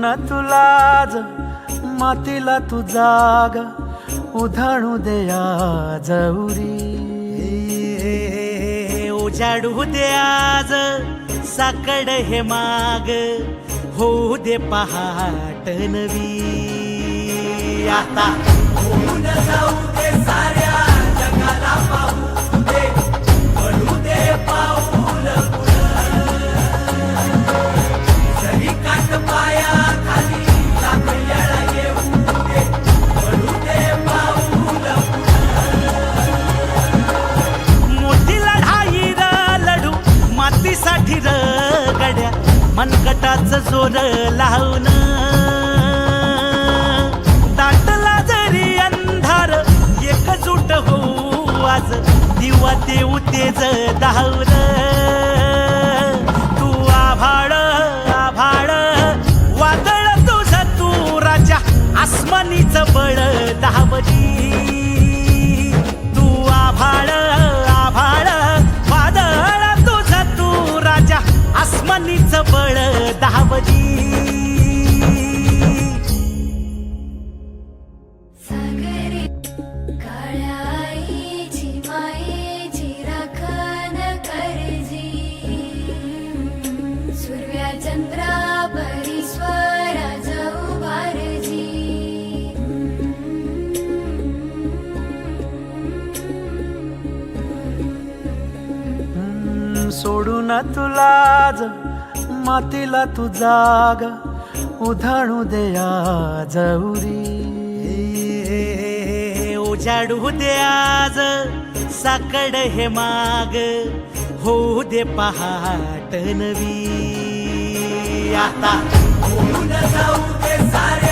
सोडून तुलाज मातीला तू जाग उधाणू दे आज उरी उजाडू दे आज साकड हे माग होऊ दे पहाट नवी आता होऊन जाऊ दे साऱ्या जगाला पाहू दे पडू दे पाऊल जरी काट पाया खाली लागलेला येऊ दे पडू दे पाऊल मोठी लढाई लढू मातीसाठी गड्या मनगटाचं जोर लावून दाटला जरी अंधार एकजूट होऊ आज दिवा देऊ तेज धावून तू आभाळ आभाळ वादळ तुझं तू राजा आसमानीचं बळ धावली तू आभाळ आभाळ वादळ तुझं तू राजा आसमानीचं बळ धावली सागरी काळ्या आईची मायेची राखण करजी सूर्या चंद्रा परीश्वरा जाऊ बारजी सोडून तुलाज मातीला तू जाग उधाणू दे आज उरी उजाडू दे आज साकड हे माग होऊ दे पहाट नवी आता होऊन जाऊ दे सारे